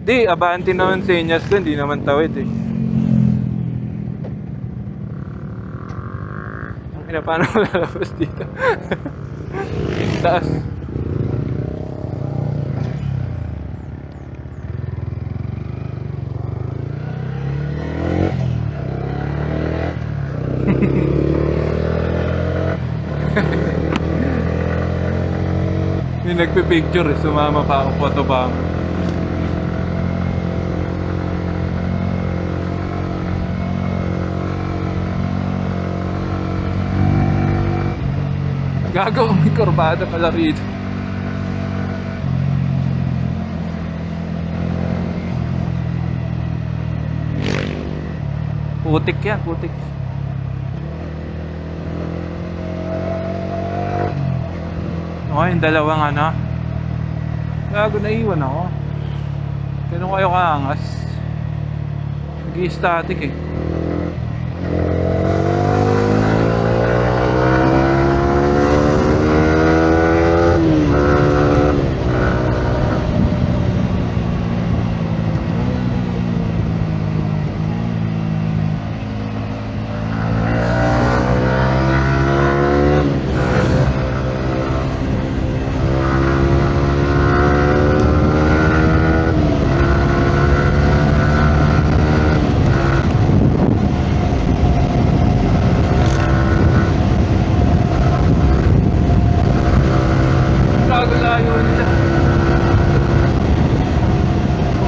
Di, abante naman sa Inyas ko, hindi naman tawid eh. Ang ina, paano ko lalabas dito? Taas. May nagpipicture eh, sumama pa ako, photo pa ako. Gago, may kurbada pala rito. Putik yan, putik. Okay, yung dalawang ano. Gago, naiwan ako. Ganun kayo kaangas. Nag-i-static eh.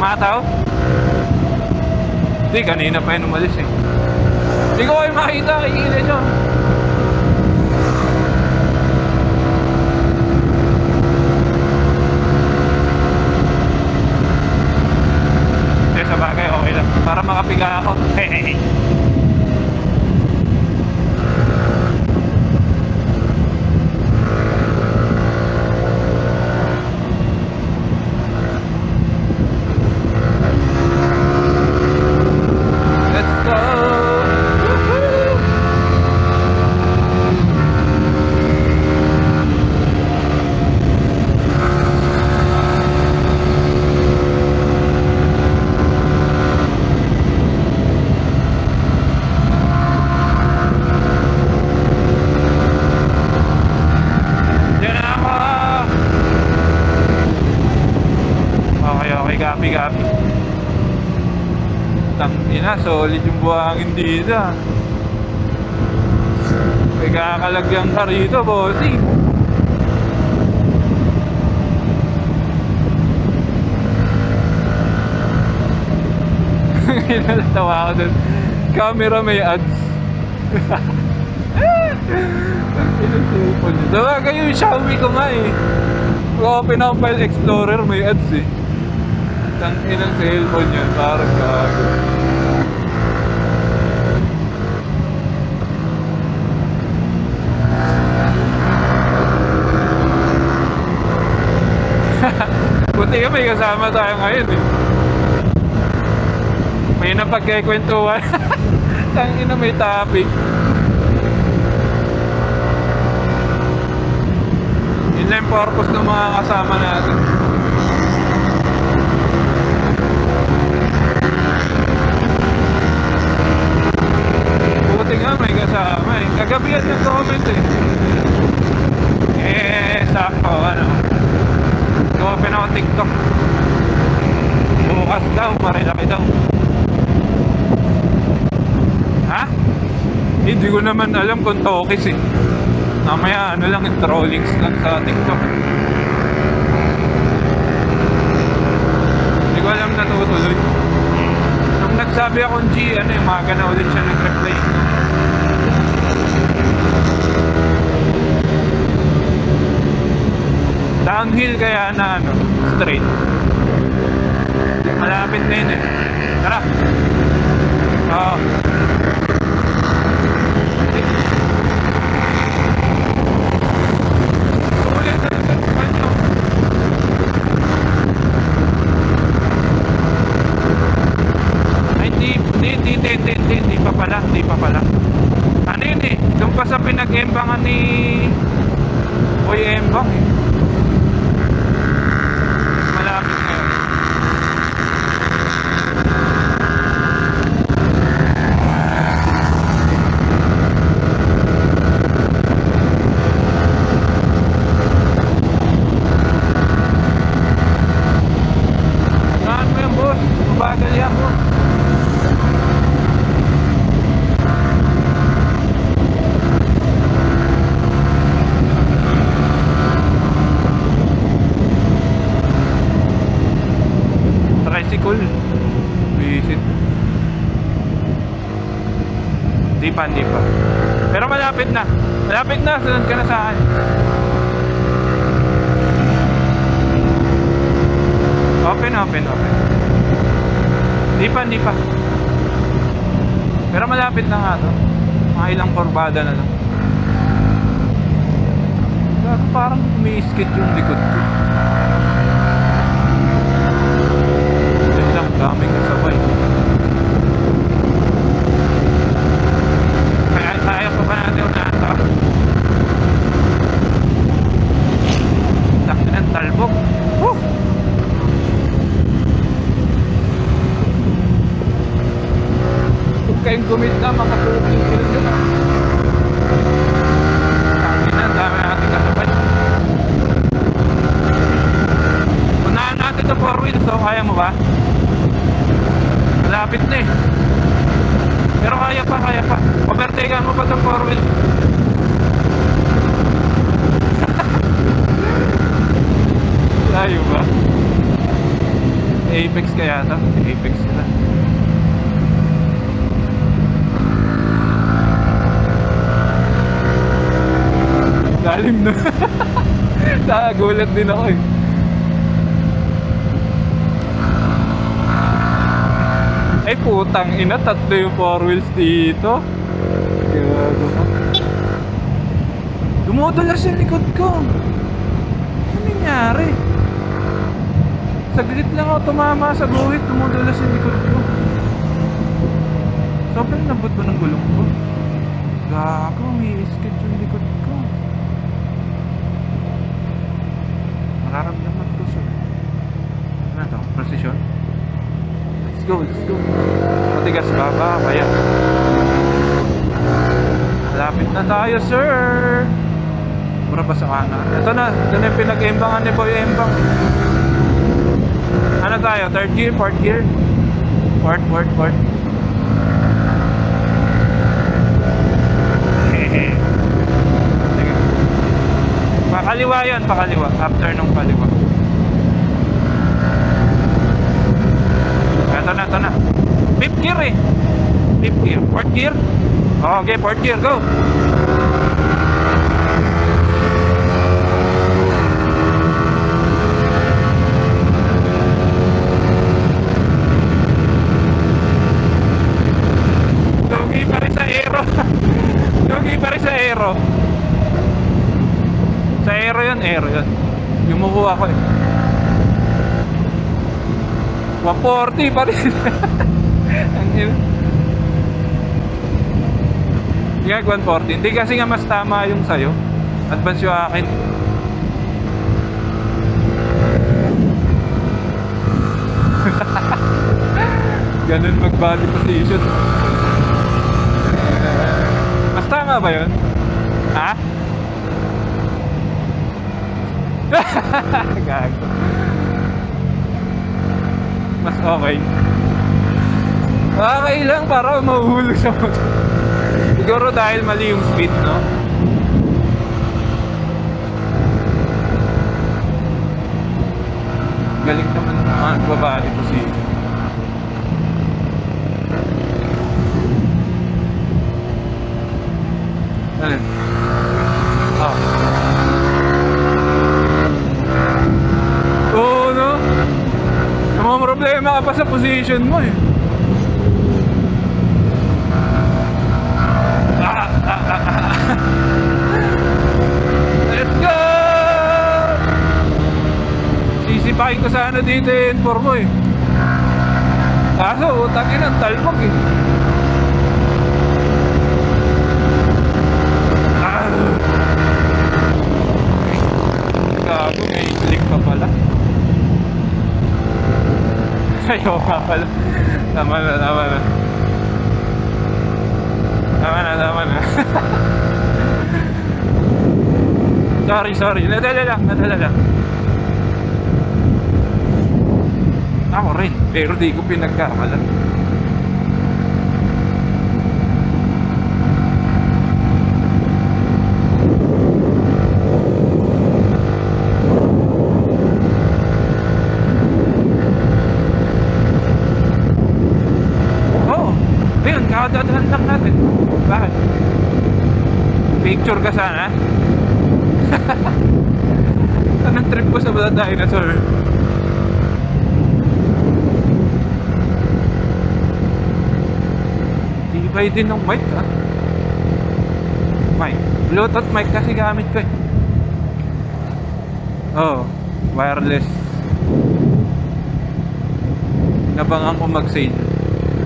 Kumataw? Hindi, kanina pa yun umalis eh. Hindi ko kayo makita, kikita nyo. Eh, sa bagay, okay lang. Para makapiga ako. Hehehe. Gabi-gabi. Tangina, solid yung buhangin dito. May kakalagyan ka rito, bossing. Natawa ako dun. Camera may ads. Dawa kayo yung Xiaomi ko nga eh. Open ako File Explorer, may ads eh. Ang inang cellphone yun, parang gago. Buti ka may kasama tayo ngayon eh. May napagkikwentuhan. Tangina, may topic. Yun lang yung purpose ng mga kasama natin. Buti nga may kasama eh. Kagabi yan yung comment eh. Sakto ano. Open ako TikTok. Bukas daw, marilaki daw. Ha? Hindi ko naman alam kung tokis eh. Mamaya ano lang, trollings lang sa TikTok. Hindi ko alam na tutuloy. Nung nagsabi akong G, ano yung maga na ulit siya nag-reply. Downhill kaya na ano, straight. Malapit na yun eh. Tara. Oo. Hindi pa pala. Ano yun eh, doon pa sa pinag-embangan ni Boy Embang eh. Malapit na yun. tricycle. Visit. Hindi pa. Pero malapit na. Sunod ka na sa akin. Open. Hindi pa. Pero malapit na nga to. Mga ilang kurbada na lang. Parang umiiskit yung likod ko. Yan lang, daming kasabay. Kaya pa ba natin unahan to? Laki ng talbog. Woo! Huwag kayong gumit na, makatulong sila dyan. Ang dami natin kasabay. Unahan natin sa 4 wheels, so kaya mo ba? Malapit na eh. Pero kaya pa. Overtakean mo pa sa 4 wheels. Layo ba? Apex kaya ito? Apex sila. Lalim na. Nakagulat din ako eh. Ay putang ina, tatlo yung 4 wheels dito. Gago ka. Dumudulas yung likod ko. Ano nangyari? Saglit lang ako tumama sa guhit, dumudulas yung likod ko. Sobrang lambot ba ng gulong ko? Gago, may iskid yung likod ko. Mararamdaman ko sa... Ano to? Precision? Let's go. Matigas ba? Kaya. Malapit na tayo, sir. Mura pa sa kanan. Ito na yung pinag-embangan ni Boy Embang. Ano tayo? 3rd gear? 4th gear? 4th. Sige. Pakaliwa yun, after nung kaliwa. Ito na. 5th gear eh. 5th gear. 4th gear? Okay, 4th gear, go! Lugi pa rin sa aero. Sa aero yun. Yumukuha ko eh. 140 pa rin. Gag 140. Hindi kasi nga mas tama yung sayo. Advance yung akin. Ganun mag body position. Mas tama ba yun? Ha? Gago. Mas okay. Okay lang para mahuhulog sa motor. Siguro dahil mali yung speed, no? Galing naman ng mga babae po si... Ano? Ah. Oo, no? May problema ka pa sa position mo eh. Let's go! Sisipahin ko sana dito yung N4 mo eh. Kaso, utangin ang talbog eh. Gago, may click pa pala. Ayaw nga pala. Tama na. Tama na. Sorry. Nadala lang. Ako rin, pero di ko pinagkakalan. Kakadadaan lang natin. Bakit? Picture ka sana? Anong trip ko sa mga dinosaur? Tibay din ng mic ha? Mic. Bluetooth mic kasi gamit ko eh. Oh, wireless. Nabangan ko mag-sale.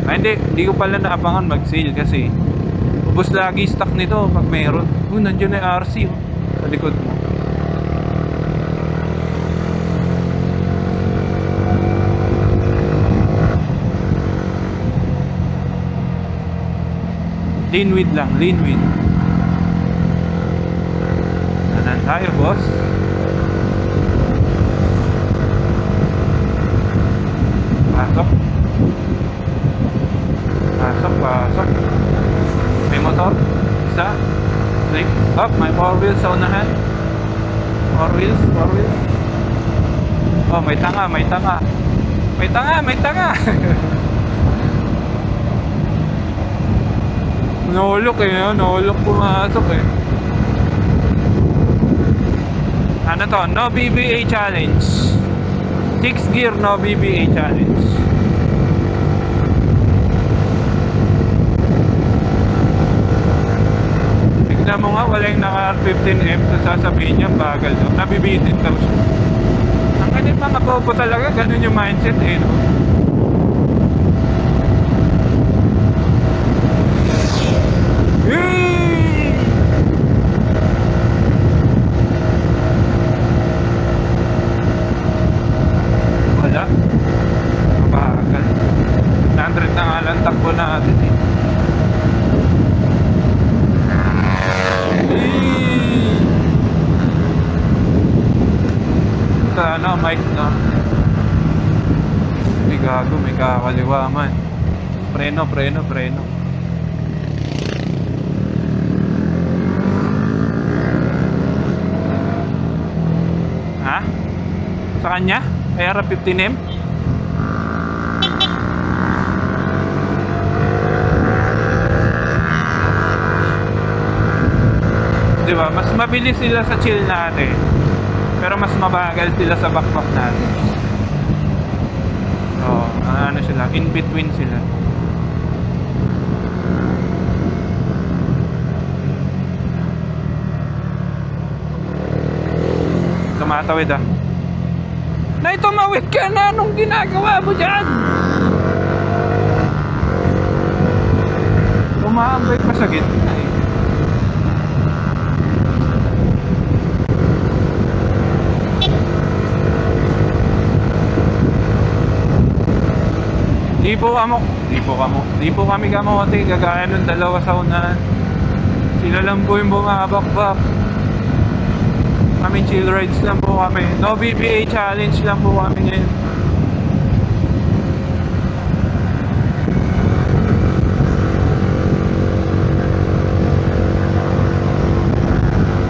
Ay hindi ko pala naabangan mag-sale kasi ubos lagi stock nito pag mayroon. Nandiyan na yung RC oh, sa likod mo. Lean with lang, lean with. Nanan tayo boss. Pasok. Pasok. May motor. Isa. Flip. Up. May 4 wheels sa unahan. 4 wheels. Oh, may tanga. Nahulok eh. Nahulok pumasok eh. Ano to? No BBA challenge. 6 gear no BBA challenge. Tignan mo nga, wala yung naka R15M. So sasabihin niya, bagal daw. Nabibitin daw siya. Ang ganit mga bobo talaga, ganun yung mindset eh, no? Wala. Mabagal. 100 na nga lang takbo natin eh. Sa ano, mic na. May gago, may kakaliwa man. Preno. Ha? Sa kanya? Ay R15M? Diba? Mas mabilis sila sa chill natin. Pero mas mabagal sila sa backpack natin. So, ano sila? In between sila. Tumatawid ah. Nay, tumawid ka na! Anong ginagawa mo dyan? Umaambay pa sa gitna eh. Di po kami kamote, kagaya nung dalawa sa unahan. Sila lang po yung bumabakbak. Kami chill rides lang po kami. No BBA challenge lang po kami ngayon.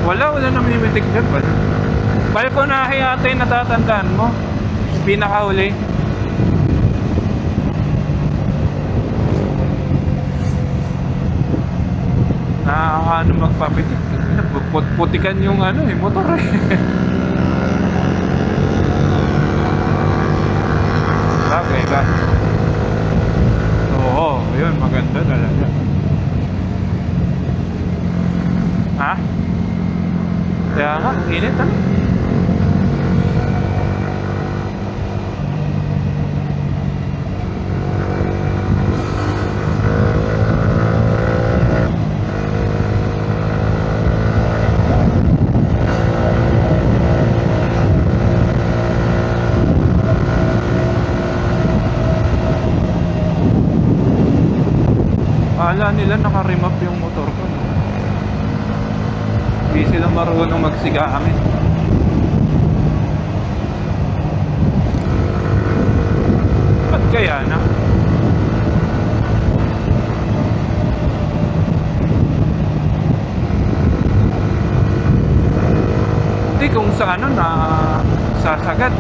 Wala namimitik dyan ba? Balkonahe yata yung natatandaan mo. Pinakahuli. Nakakaano magpapitik. Putikan yung ano eh, motor eh. Bagay ba? Oo, yun, maganda talaga. Ha? Kaya nga, init ano? Akala nila naka-remap yung motor ko. Hindi sila marunong magsigamit. Ba't kaya na? Hindi kung sa ano na sasagad.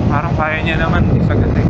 Parang kaya niya naman isagad eh.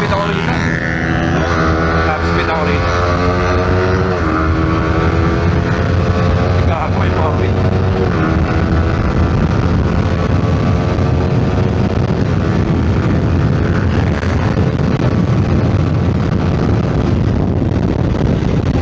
speed ako rito. Top speed ako rito. Ikaw ako yung profit.